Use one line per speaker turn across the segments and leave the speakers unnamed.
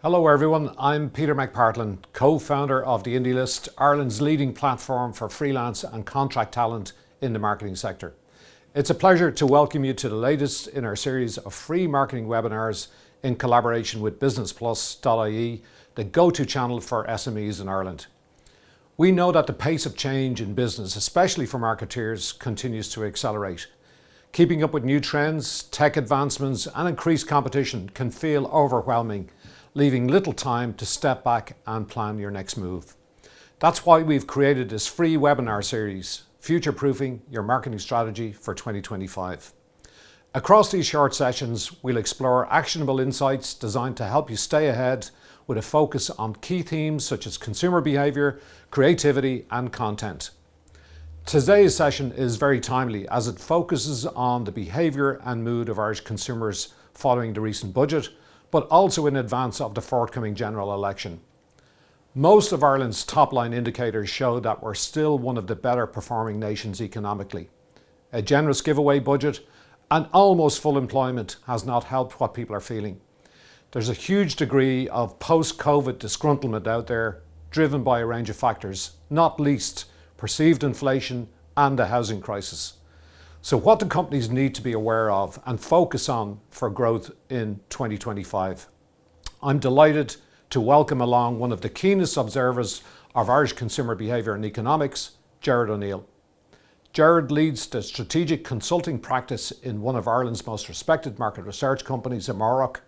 Hello everyone, I'm Peter McPartlin, co-founder of the Indie List, Ireland's leading platform for freelance and contract talent in the marketing sector. It's a pleasure to welcome you to the latest in our series of free marketing webinars in collaboration with businessplus.ie, the go-to channel for SMEs in Ireland. We know that the pace of change in business, especially for marketeers, continues to accelerate. Keeping up with new trends, tech advancements and increased competition can feel overwhelming, leaving little time to step back and plan your next move. That's why we've created this free webinar series, Future-Proofing Your Marketing Strategy for 2025. Across these short sessions, we'll explore actionable insights designed to help you stay ahead with a focus on key themes such as consumer behaviour, creativity and content. Today's session is very timely as it focuses on the behaviour and mood of Irish consumers following the recent budget, but also in advance of the forthcoming general election. Most of Ireland's top-line indicators show that we're still one of the better performing nations economically. A generous giveaway budget and almost full employment has not helped what people are feeling. There's a huge degree of post-COVID disgruntlement out there, driven by a range of factors, not least perceived inflation and the housing crisis. So what do companies need to be aware of and focus on for growth in 2025? I'm delighted to welcome along one of the keenest observers of Irish consumer behaviour and economics, Gerard O'Neill. Gerard leads the strategic consulting practice in one of Ireland's most respected market research companies, Amárach.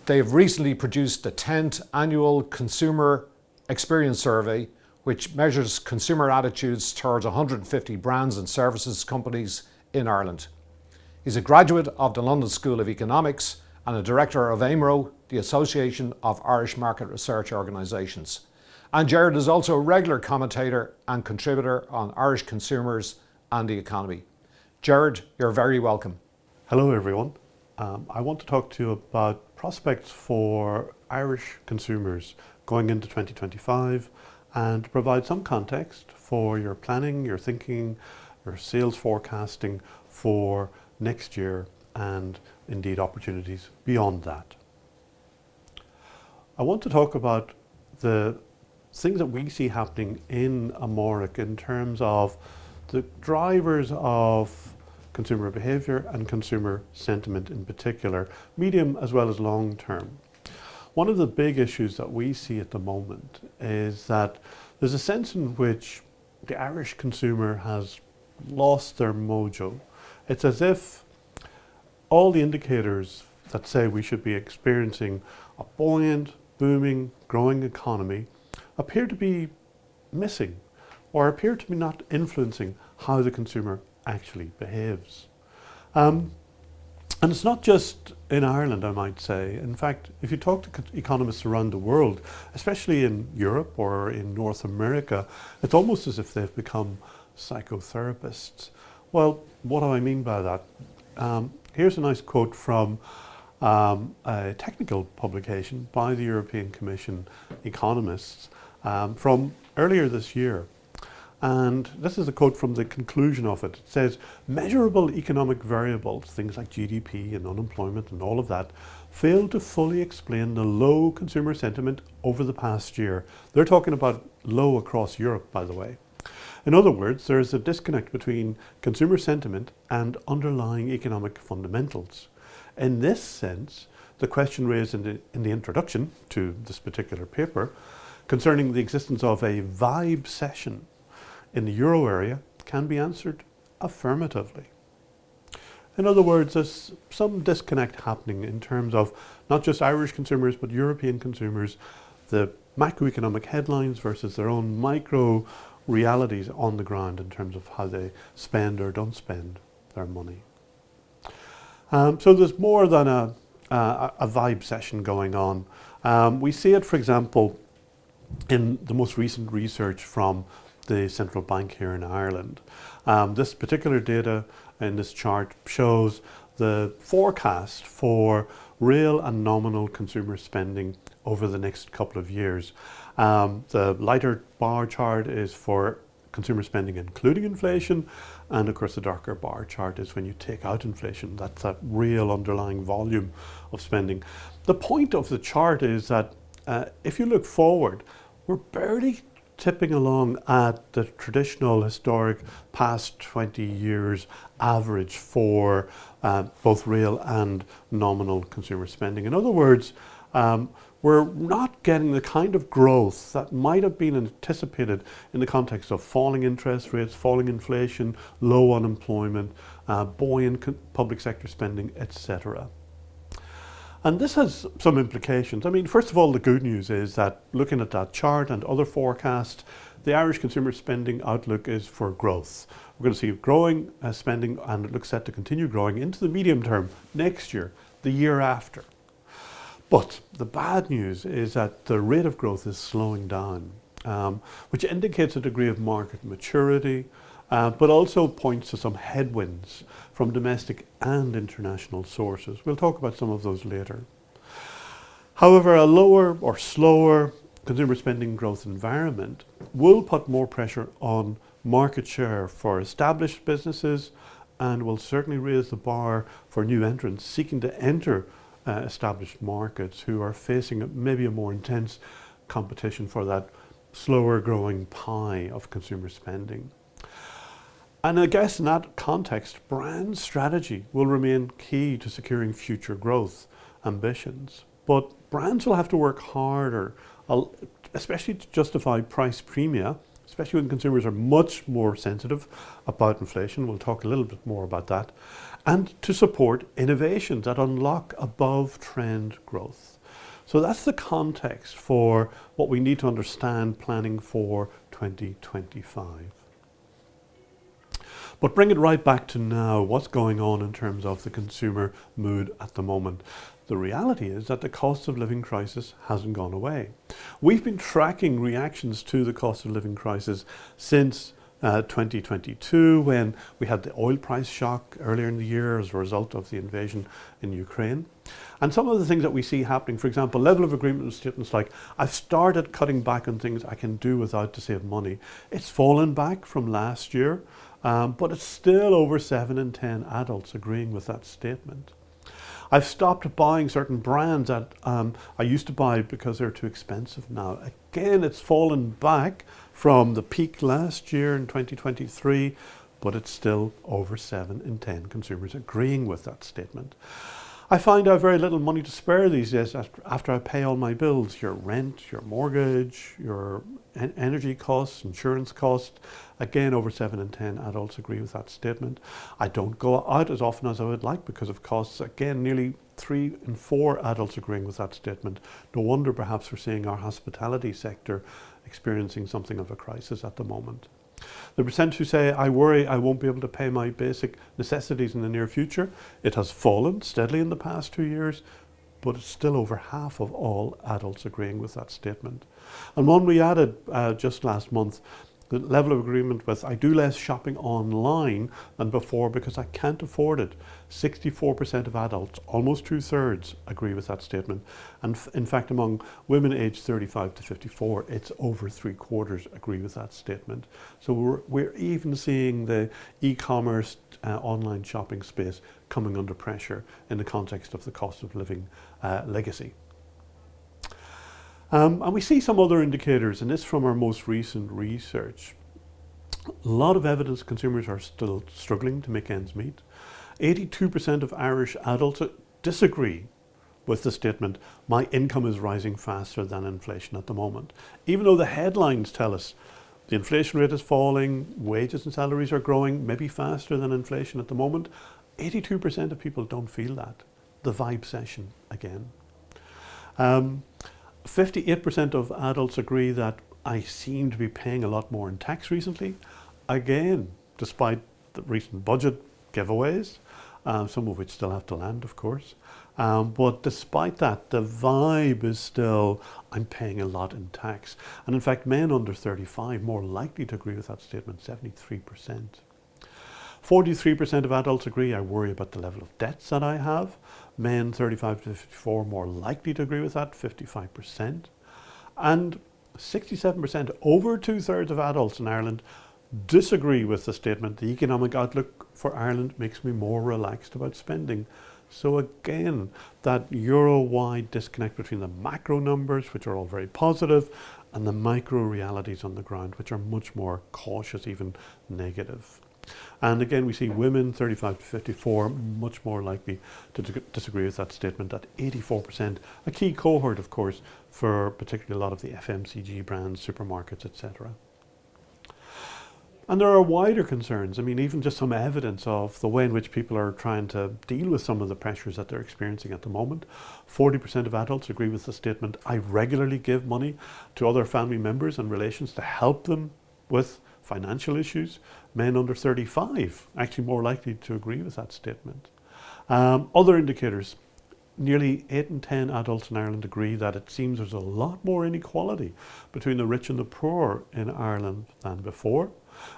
They have recently produced the 10th annual Consumer Experience Survey, which measures consumer attitudes towards 150 brands and services companies in Ireland. He's a graduate of the London School of Economics and a director of AMRO, the Association of Irish Market Research Organisations. And Gerard is also a regular commentator and contributor on Irish consumers and the economy. Gerard, you're very welcome.
Hello everyone. I want to talk to you about prospects for Irish consumers going into 2025 and to provide some context for your planning, your thinking, your sales forecasting for next year and indeed opportunities beyond that. I want to talk about the things that we see happening in Amárach in terms of the drivers of consumer behaviour and consumer sentiment in particular, medium as well as long term. One of the big issues that we see at the moment is that there's a sense in which the Irish consumer has lost their mojo. It's as if all the indicators that say we should be experiencing a buoyant, booming, growing economy appear to be missing or appear to be not influencing how the consumer actually behaves. And it's not just in Ireland, I might say. In fact, if you talk to economists around the world, especially in Europe or in North America, it's almost as if they've become psychotherapists. Well, what do I mean by that? Here's a nice quote from a technical publication by the European Commission economists from earlier this year. And this is a quote from the conclusion of it. It says, measurable economic variables, things like GDP and unemployment and all of that, fail to fully explain the low consumer sentiment over the past year. They're talking about low across Europe, by the way. In other words, there is a disconnect between consumer sentiment and underlying economic fundamentals. In this sense, the question raised in the introduction to this particular paper concerning the existence of a vibe session in the euro area can be answered affirmatively. In other words, there's some disconnect happening in terms of not just Irish consumers, but European consumers, the macroeconomic headlines versus their own micro realities on the ground in terms of how they spend or don't spend their money. So there's more than a vibe session going on. We see it, for example, in the most recent research from the central bank here in Ireland. This particular data in this chart shows the forecast for real and nominal consumer spending over the next couple of years. The lighter bar chart is for consumer spending including inflation, and of course the darker bar chart is when you take out inflation. That's that real underlying volume of spending. The point of the chart is that if you look forward, we're barely tipping along at the traditional historic past 20 years average for both real and nominal consumer spending. In other words, we're not getting the kind of growth that might have been anticipated in the context of falling interest rates, falling inflation, low unemployment, buoyant public sector spending, etc. And this has some implications. I mean, first of all, the good news is that looking at that chart and other forecasts, the Irish consumer spending outlook is for growth. We're going to see growing spending, and it looks set to continue growing into the medium term next year, the year after. But the bad news is that the rate of growth is slowing down, which indicates a degree of market maturity, but also points to some headwinds from domestic and international sources. We'll talk about some of those later. However, a lower or slower consumer spending growth environment will put more pressure on market share for established businesses and will certainly raise the bar for new entrants seeking to enter established markets who are facing maybe a more intense competition for that slower growing pie of consumer spending. And I guess in that context, brand strategy will remain key to securing future growth ambitions. But brands will have to work harder, especially to justify price premia, especially when consumers are much more sensitive about inflation. We'll talk a little bit more about that. And to support innovations that unlock above trend growth. So that's the context for what we need to understand planning for 2025. But bring it right back to now, what's going on in terms of the consumer mood at the moment. The reality is that the cost of living crisis hasn't gone away. We've been tracking reactions to the cost of living crisis since 2022, when we had the oil price shock earlier in the year as a result of the invasion in Ukraine. And some of the things that we see happening, for example, level of agreement with statements like, I've started cutting back on things I can do without to save money. It's fallen back from last year, but it's still over 7 in 10 adults agreeing with that statement. I've stopped buying certain brands that I used to buy because they're too expensive now. Again, it's fallen back from the peak last year in 2023, but it's still over 7 in 10 consumers agreeing with that statement. I find I have very little money to spare these days after I pay all my bills, your rent, your mortgage, your energy costs, insurance costs. Again, over 7 in 10 adults agree with that statement. I don't go out as often as I would like because of costs. Again, nearly 3 in 4 adults agreeing with that statement. No wonder perhaps we're seeing our hospitality sector experiencing something of a crisis at the moment. The percent who say, I worry I won't be able to pay my basic necessities in the near future, it has fallen steadily in the past 2 years, but it's still over half of all adults agreeing with that statement. And one we added just last month, the level of agreement with, I do less shopping online than before because I can't afford it. 64% of adults, almost 2/3, agree with that statement. And in fact, among women aged 35 to 54, it's over 3/4 agree with that statement. So we're even seeing the e-commerce online shopping space coming under pressure in the context of the cost of living legacy. And we see some other indicators, and this from our most recent research. A lot of evidence consumers are still struggling to make ends meet. 82% of Irish adults disagree with the statement, my income is rising faster than inflation at the moment. Even though the headlines tell us the inflation rate is falling, wages and salaries are growing, maybe faster than inflation at the moment, 82% of people don't feel that. The vibe session again. 58% of adults agree that I seem to be paying a lot more in tax recently. Again, despite the recent budget giveaways, some of which still have to land, of course. But despite that, the vibe is still, I'm paying a lot in tax. And in fact, men under 35 more likely to agree with that statement, 73%. 43% of adults agree, I worry about the level of debts that I have. Men 35 to 54 more likely to agree with that, 55%. And 67%, over 2/3 of adults in Ireland, disagree with the statement, the economic outlook for Ireland makes me more relaxed about spending. So again, that Euro-wide disconnect between the macro numbers, which are all very positive, and the micro realities on the ground, which are much more cautious, even negative. And again, we see women 35 to 54 much more likely to disagree with that statement at 84%, a key cohort, of course, for particularly a lot of the FMCG brands, supermarkets, etc. And there are wider concerns. I mean, even just some evidence of the way in which people are trying to deal with some of the pressures that they're experiencing at the moment. 40% of adults agree with the statement, I regularly give money to other family members and relations to help them with financial issues. Men under 35 actually more likely to agree with that statement. Other indicators. Nearly 8 in 10 adults in Ireland agree that it seems there's a lot more inequality between the rich and the poor in Ireland than before.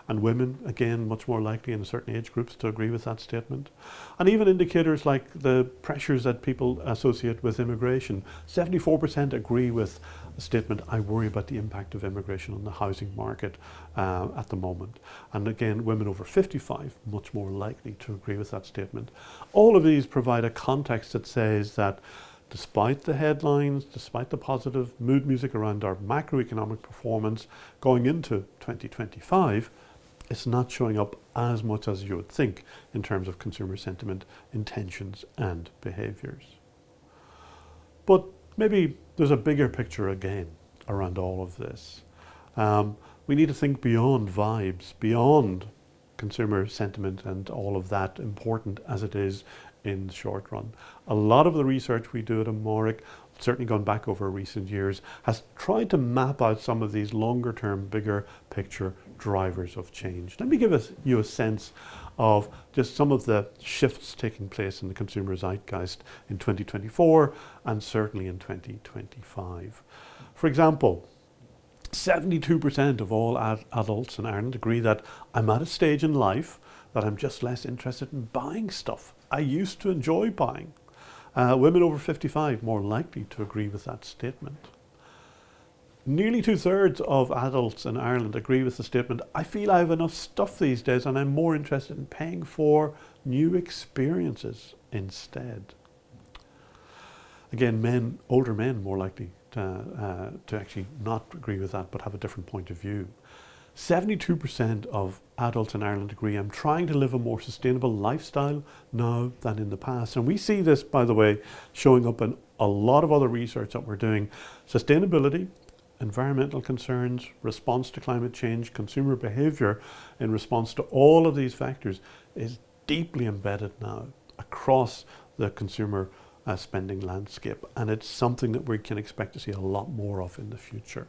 And women, again, much more likely in certain age groups to agree with that statement. And even indicators like the pressures that people associate with immigration. 74% agree with the statement, I worry about the impact of immigration on the housing market at the moment. And again, women over 55, much more likely to agree with that statement. All of these provide a context that says that despite the headlines, despite the positive mood music around our macroeconomic performance going into 2025, it's not showing up as much as you would think in terms of consumer sentiment, intentions and behaviours. But maybe there's a bigger picture again around all of this. We need to think beyond vibes, beyond consumer sentiment and all of that, important as it is in the short run. A lot of the research we do at Amárach, certainly gone back over recent years, has tried to map out some of these longer term, bigger picture drivers of change. Let me give you a sense of just some of the shifts taking place in the consumer zeitgeist in 2024 and certainly in 2025. For example, 72% of all adults in Ireland agree that I'm at a stage in life that I'm just less interested in buying stuff. I used to enjoy buying. Women over 55 more likely to agree with that statement. Nearly 2/3 of adults in Ireland agree with the statement, I feel I have enough stuff these days and I'm more interested in paying for new experiences instead. Again, older men more likely to actually not agree with that but have a different point of view. 72% of adults in Ireland agree I'm trying to live a more sustainable lifestyle now than in the past. And we see this, by the way, showing up in a lot of other research that we're doing. Sustainability, environmental concerns, response to climate change, consumer behaviour in response to all of these factors is deeply embedded now across the consumer spending landscape. And it's something that we can expect to see a lot more of in the future.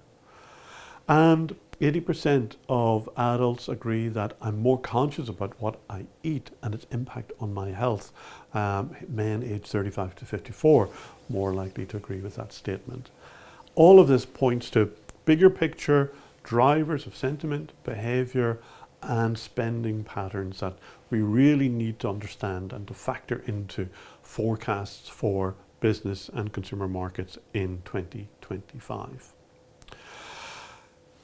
And 80% of adults agree that I'm more conscious about what I eat and its impact on my health. Men aged 35 to 54 more likely to agree with that statement. All of this points to bigger picture drivers of sentiment, behaviour and spending patterns that we really need to understand and to factor into forecasts for business and consumer markets in 2025.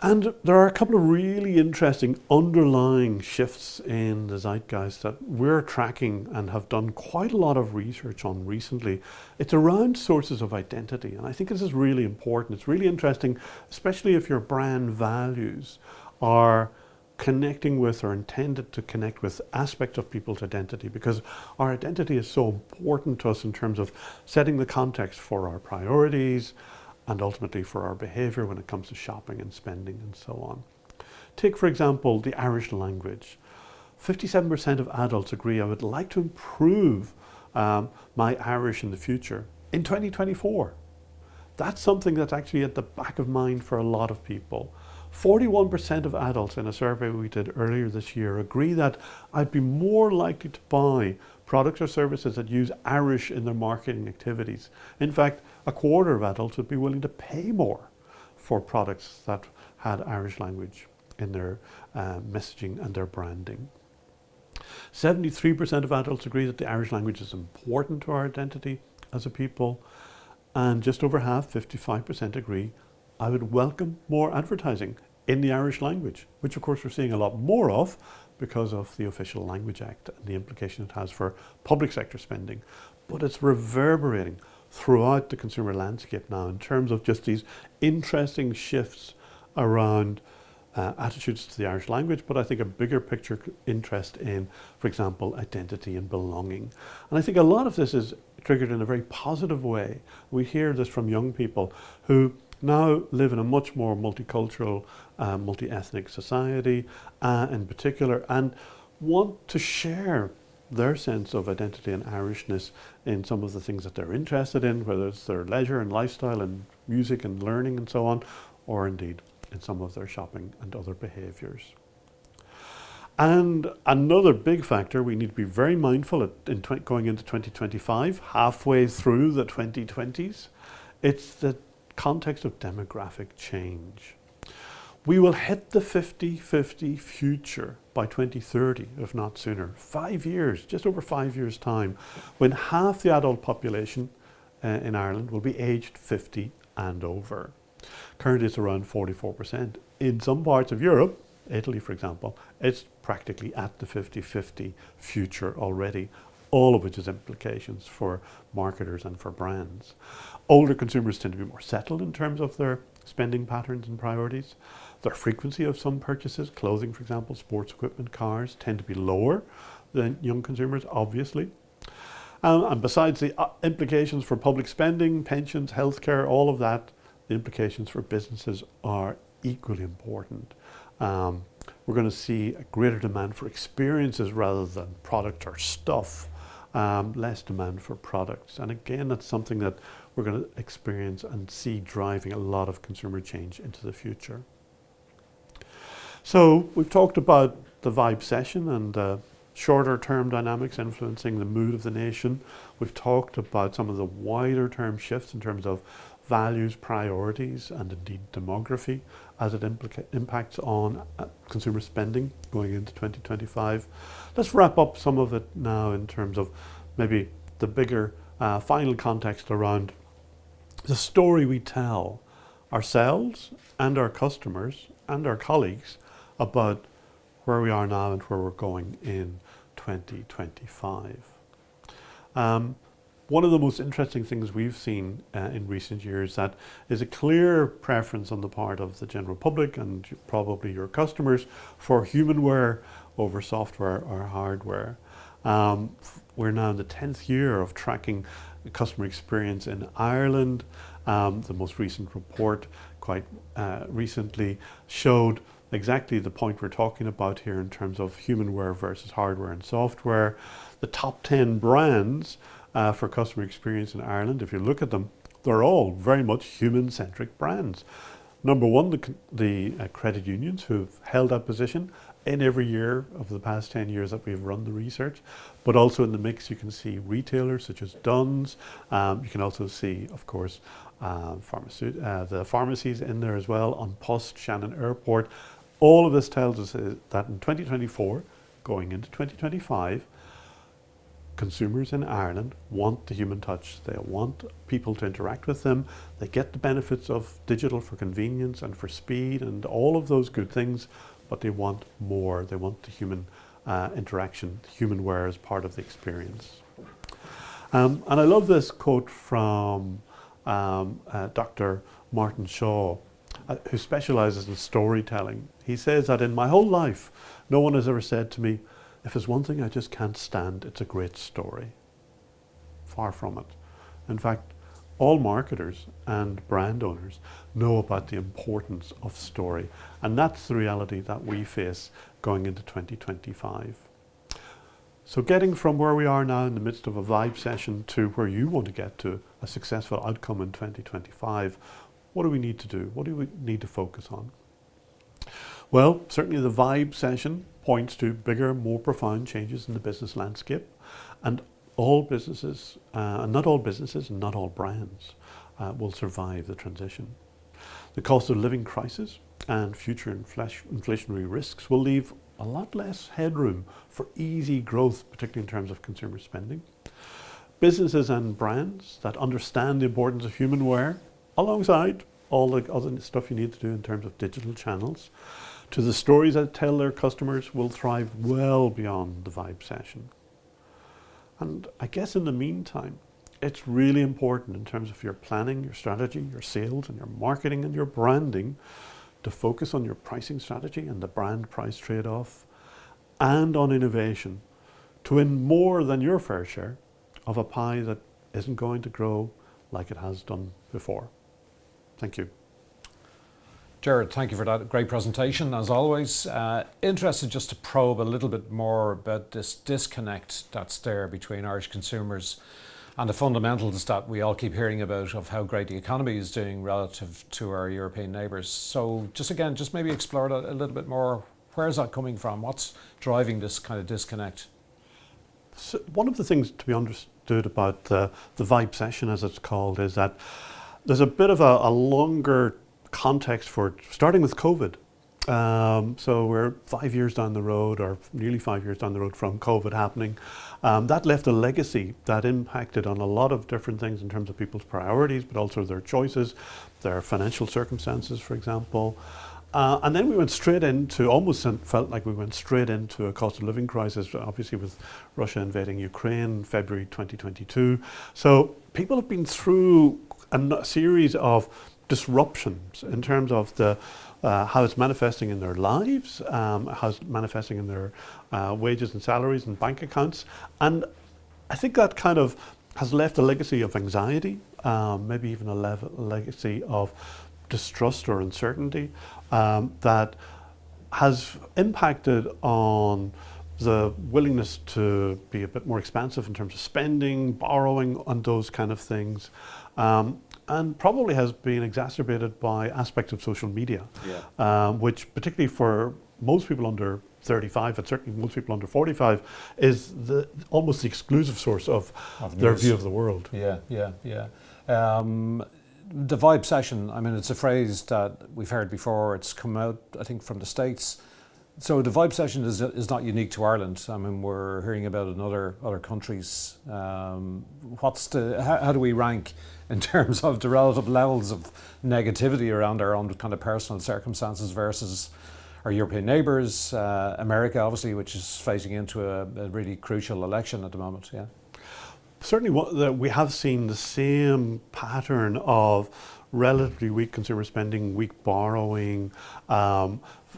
And there are a couple of really interesting underlying shifts in the zeitgeist that we're tracking and have done quite a lot of research on recently. It's around sources of identity, and I think this is really important. It's really interesting, especially if your brand values are connecting with or intended to connect with aspects of people's identity, because our identity is so important to us in terms of setting the context for our priorities, and ultimately for our behaviour when it comes to shopping and spending and so on. Take, for example, the Irish language. 57% of adults agree I would like to improve my Irish in the future in 2024. That's something that's actually at the back of mind for a lot of people. 41% of adults in a survey we did earlier this year agree that I'd be more likely to buy products or services that use Irish in their marketing activities. In fact, a quarter of adults would be willing to pay more for products that had Irish language in their messaging and their branding. 73% of adults agree that the Irish language is important to our identity as a people, and just over half, 55%, agree I would welcome more advertising in the Irish language, which of course we're seeing a lot more of because of the Official Language Act and the implication it has for public sector spending. But it's reverberating throughout the consumer landscape now in terms of just these interesting shifts around attitudes to the Irish language, but I think a bigger picture interest in, for example, identity and belonging. And I think a lot of this is triggered in a very positive way. We hear this from young people who now live in a much more multicultural, multi-ethnic society in particular, and want to share their sense of identity and Irishness in some of the things that they're interested in, whether it's their leisure and lifestyle and music and learning and so on, or indeed in some of their shopping and other behaviours. And another big factor we need to be very mindful going into 2025, halfway through the 2020s, it's the context of demographic change. We will hit the 50-50 future by 2030, if not sooner. 5 years, just over 5 years' time, when half the adult population in Ireland will be aged 50 and over. Currently it's around 44%. In some parts of Europe, Italy for example, it's practically at the 50-50 future already, all of which has implications for marketers and for brands. Older consumers tend to be more settled in terms of their spending patterns and priorities. Their frequency of some purchases, clothing for example, sports equipment, cars, tend to be lower than young consumers, obviously. And besides the implications for public spending, pensions, healthcare, all of that, the implications for businesses are equally important. We're going to see a greater demand for experiences rather than product or stuff, less demand for products. And again, that's something that we're going to experience and see driving a lot of consumer change into the future. So we've talked about the vibe session and shorter term dynamics influencing the mood of the nation. We've talked about some of the wider term shifts in terms of values, priorities, and indeed demography as it impacts on consumer spending going into 2025. Let's wrap up some of it now in terms of maybe the bigger final context around the story we tell ourselves and our customers and our colleagues about where we are now and where we're going in 2025. One of the most interesting things we've seen in recent years that is a clear preference on the part of the general public and probably your customers for humanware over software or hardware. We're now in the 10th year of tracking the customer experience in Ireland. The most recent report quite recently showed exactly the point we're talking about here in terms of humanware versus hardware and software. The top 10 brands for customer experience in Ireland, if you look at them, they're all very much human-centric brands. Number one, the credit unions who've held that position in every year of the past 10 years that we've run the research, but also in the mix you can see retailers such as Dunn's. You can also see, of course, the pharmacies in there as well, on Post, Shannon Airport. All of this tells us that in 2024, going into 2025, consumers in Ireland want the human touch. They want people to interact with them. They get the benefits of digital for convenience and for speed and all of those good things, but they want more. They want the human interaction, humanware as part of the experience. And I love this quote from Dr. Martin Shaw, who specializes in storytelling. He says that in my whole life, no one has ever said to me, if there's one thing I just can't stand, it's a great story. Far from it. In fact, all marketers and brand owners know about the importance of story. And that's the reality that we face going into 2025. So getting from where we are now in the midst of a vibe session to where you want to get to a successful outcome in 2025, what do we need to do? What do we need to focus on? Well, certainly the vibe session points to bigger, more profound changes in the business landscape, and all businesses, and not all businesses and not all brands will survive the transition. The cost of living crisis and future inflationary risks will leave a lot less headroom for easy growth, particularly in terms of consumer spending. Businesses and brands that understand the importance of humanware, alongside all the other stuff you need to do in terms of digital channels, to the stories that tell their customers will thrive well beyond the vibe session. And I guess in the meantime, it's really important in terms of your planning, your strategy, your sales and your marketing and your branding to focus on your pricing strategy and the brand price trade-off and on innovation to win more than your fair share of a pie that isn't going to grow like it has done before. Thank you.
Gerard, thank you for that great presentation, as always. Interested just to probe a little bit more about this disconnect that's there between Irish consumers and the fundamentals that we all keep hearing about of how great the economy is doing relative to our European neighbours. So just maybe explore that a little bit more. Where is that coming from? What's driving this kind of disconnect?
So one of the things to be understood about the vibe session, as it's called, is that there's a bit of a longer context for it, starting with COVID. So we're 5 years down the road, or nearly 5 years down the road from COVID happening. That left a legacy that impacted on a lot of different things in terms of people's priorities, but also their choices, their financial circumstances, for example. And then we went straight into, felt like we went straight into a cost of living crisis, obviously with Russia invading Ukraine, February 2022. So people have been through a series of disruptions in terms of how it's manifesting in their lives, how it's manifesting in their wages and salaries and bank accounts. And I think that kind of has left a legacy of anxiety, maybe even a legacy of distrust or uncertainty that has impacted on the willingness to be a bit more expansive in terms of spending, borrowing, and those kind of things. And probably has been exacerbated by aspects of social media, which particularly for most people under 35, and certainly most people under 45, is almost the exclusive source of their view of the world.
The vibe session, I mean, it's a phrase that we've heard before. It's come out, I think, from the States. So the vibe session is not unique to Ireland. I mean, we're hearing about it in other countries. How do we rank in terms of the relative levels of negativity around our own kind of personal circumstances versus our European neighbours, America, obviously, which is facing into a really crucial election at the moment? Yeah.
Certainly, we have seen the same pattern of relatively weak consumer spending, weak borrowing,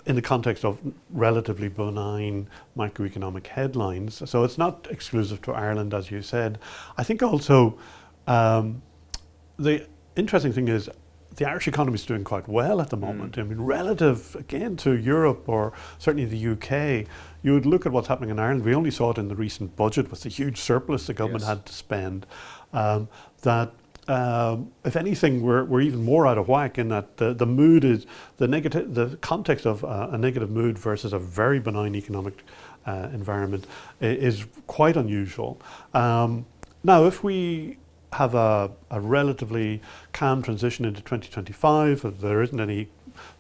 in the context of relatively benign macroeconomic headlines. So it's not exclusive to Ireland, as you said. I think also the interesting thing is the Irish economy is doing quite well at the moment. I mean, relative, again, to Europe or certainly the UK, you would look at what's happening in Ireland. We only saw it in the recent budget with the huge surplus the government had to spend. If anything, we're even more out of whack in that the mood is the context of a negative mood versus a very benign economic environment is quite unusual. Now, if we have a relatively calm transition into 2025, if there isn't any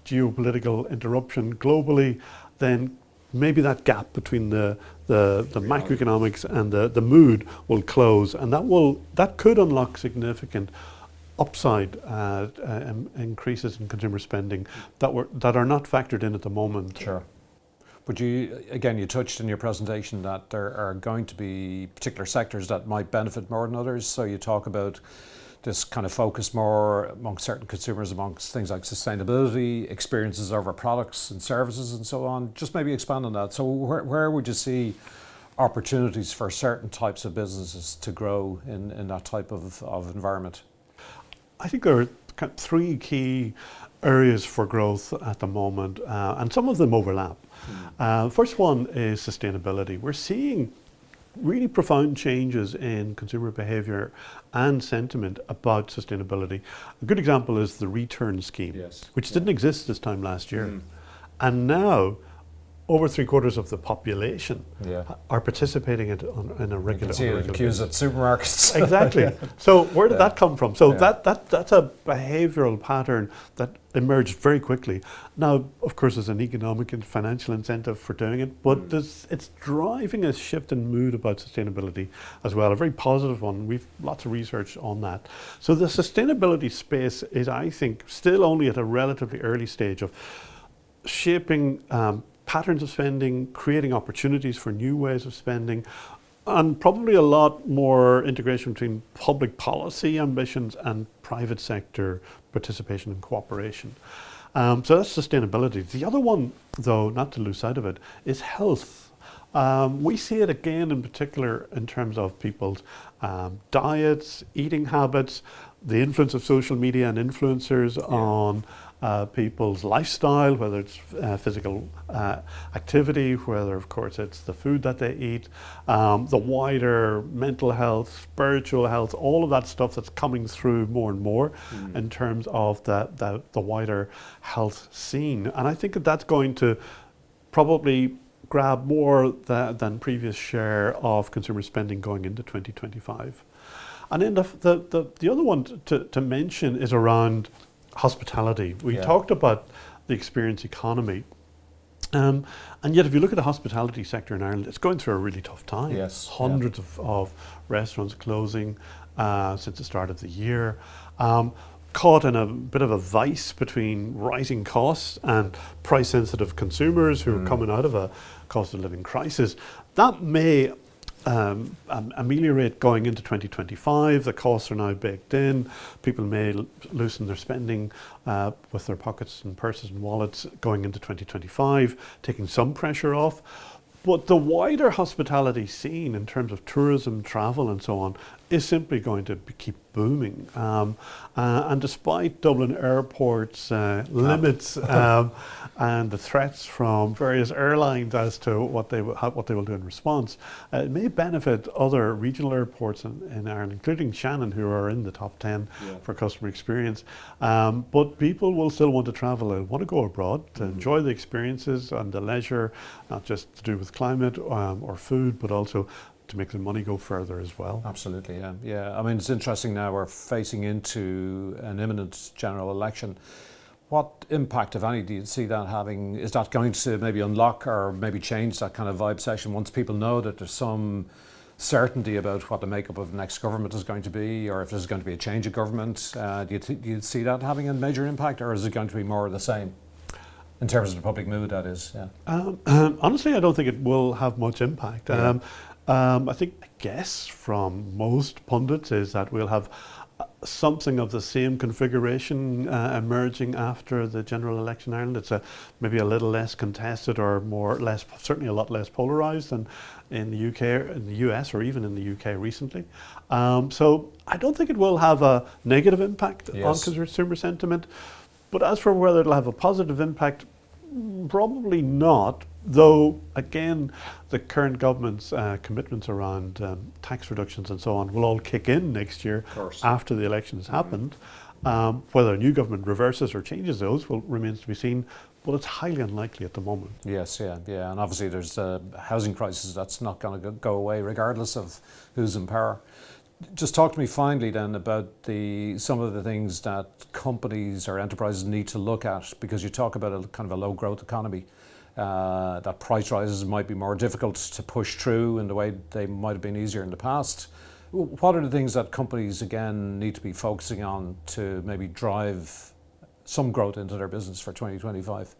geopolitical interruption globally, then maybe that gap between the macroeconomics and the mood will close, and that could unlock significant upside increases in consumer spending that are not factored in at the moment.
Sure. But you touched in your presentation that there are going to be particular sectors that might benefit more than others. So you talk about this kind of focus more amongst certain consumers amongst things like sustainability, experiences over products and services and so on. Just maybe expand on that. So where would you see opportunities for certain types of businesses to grow in that type of environment?
I think there are three key areas for growth at the moment, and some of them overlap. First one is sustainability. We're seeing really profound changes in consumer behaviour and sentiment about sustainability. A good example is the return scheme, which didn't exist this time last year. And now over 3/4 of the population
Yeah.
are participating in a
You
regular
can see it in
basis.
queues at supermarkets.
Exactly. So where did that come from? So
Yeah.
that's a behavioural pattern that emerged very quickly. Now, of course, there's an economic and financial incentive for doing it, but it's driving a shift in mood about sustainability as well, a very positive one. We've lots of research on that. So the sustainability space is, I think, still only at a relatively early stage of shaping patterns of spending, creating opportunities for new ways of spending, and probably a lot more integration between public policy ambitions and private sector participation and cooperation. So that's sustainability. The other one, though, not to lose sight of it, is health. We see it again in particular in terms of people's diets, eating habits, the influence of social media and influencers on people's lifestyle, whether it's physical activity, whether of course it's the food that they eat, the wider mental health, spiritual health, all of that stuff that's coming through more and more in terms of the wider health scene. And I think that's going to probably grab more than previous share of consumer spending going into 2025. And then the other one to mention is around hospitality. We talked about the experience economy. And yet if you look at the hospitality sector in Ireland, it's going through a really tough time.
Yes.
Hundreds of restaurants closing since the start of the year. Caught in a bit of a vice between rising costs and price-sensitive consumers who are coming out of a cost of living crisis. That may ameliorate going into 2025. The costs are now baked in. People may loosen their spending with their pockets and purses and wallets going into 2025, taking some pressure off. But the wider hospitality scene in terms of tourism, travel and so on is simply going to keep booming. And despite Dublin Airport's limits and the threats from various airlines as to what they will do in response, it may benefit other regional airports in Ireland, including Shannon, who are in the top 10 for customer experience. But people will still want to travel and want to go abroad to enjoy the experiences and the leisure, not just to do with climate or food, but also to make the money go further as well.
Absolutely, yeah. Yeah, I mean, it's interesting now we're facing into an imminent general election. What impact, if any, do you see that having? Is that going to maybe unlock or maybe change that kind of vibe session once people know that there's some certainty about what the makeup of the next government is going to be, or if there's going to be a change of government? Do you see that having a major impact, or is it going to be more of the same? In terms of the public mood, that is, yeah.
Honestly, I don't think it will have much impact. Yeah. I think a guess from most pundits is that we'll have something of the same configuration emerging after the general election in Ireland. It's maybe a little less contested or certainly a lot less polarised than in the UK, or in the US, or even in the UK recently. So I don't think it will have a negative impact on consumer sentiment. But as for whether it'll have a positive impact, probably not. Though, again, the current government's commitments around tax reductions and so on will all kick in next year after the election has happened. Whether a new government reverses or changes those remains to be seen, but it's highly unlikely at the moment.
Yes, yeah. And obviously there's a housing crisis that's not going to go away regardless of who's in power. Just talk to me finally then about some of the things that companies or enterprises need to look at, because you talk about a kind of a low growth economy. That price rises might be more difficult to push through in the way they might have been easier in the past. What are the things that companies, again, need to be focusing on to maybe drive some growth into their business for 2025?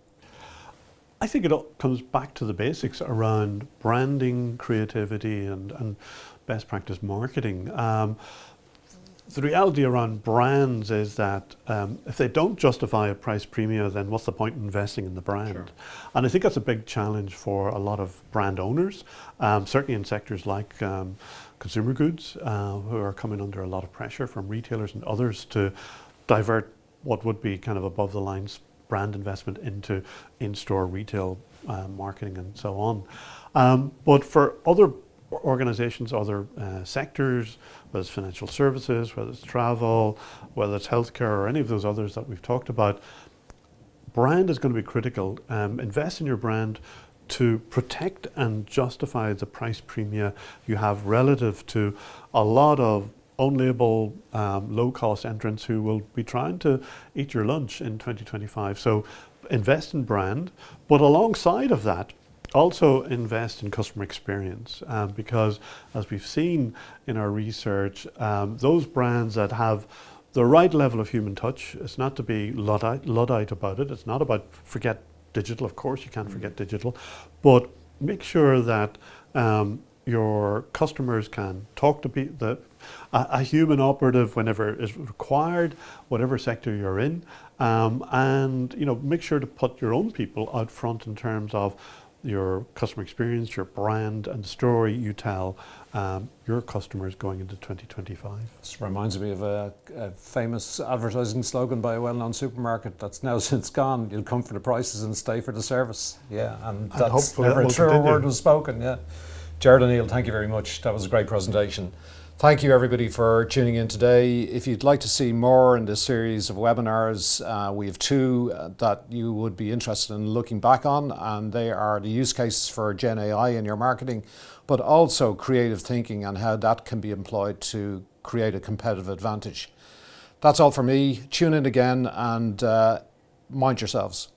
I think it all comes back to the basics around branding, creativity and best practice marketing. The reality around brands is that if they don't justify a price premium, then what's the point in investing in the brand? Sure. And I think that's a big challenge for a lot of brand owners, certainly in sectors like consumer goods, who are coming under a lot of pressure from retailers and others to divert what would be kind of above the line brand investment into in-store retail marketing and so on. But for other organizations, other sectors, whether it's financial services, whether it's travel, whether it's healthcare or any of those others that we've talked about, brand is going to be critical. Invest in your brand to protect and justify the price premia you have relative to a lot of own-label, low-cost entrants who will be trying to eat your lunch in 2025. So invest in brand, but alongside of that, also invest in customer experience, because as we've seen in our research, those brands that have the right level of human touch, it's not to be Luddite about it, it's not about forget digital, of course you can't forget digital, but make sure that your customers can talk to a human operative whenever is required, whatever sector you're in, and make sure to put your own people out front in terms of your customer experience, your brand, and the story you tell your customers going into 2025.
This reminds me of a famous advertising slogan by a well-known supermarket that's now since gone. You'll come for the prices and stay for the service. Yeah, and that's
hopefully
never
that
a
will
truer
continue.
word was spoken. Yeah, Gerard O'Neill, thank you very much. That was a great presentation. Thank you everybody for tuning in today. If you'd like to see more in this series of webinars, we have two that you would be interested in looking back on, and they are the use cases for Gen AI in your marketing, but also creative thinking and how that can be employed to create a competitive advantage. That's all for me. Tune in again and mind yourselves.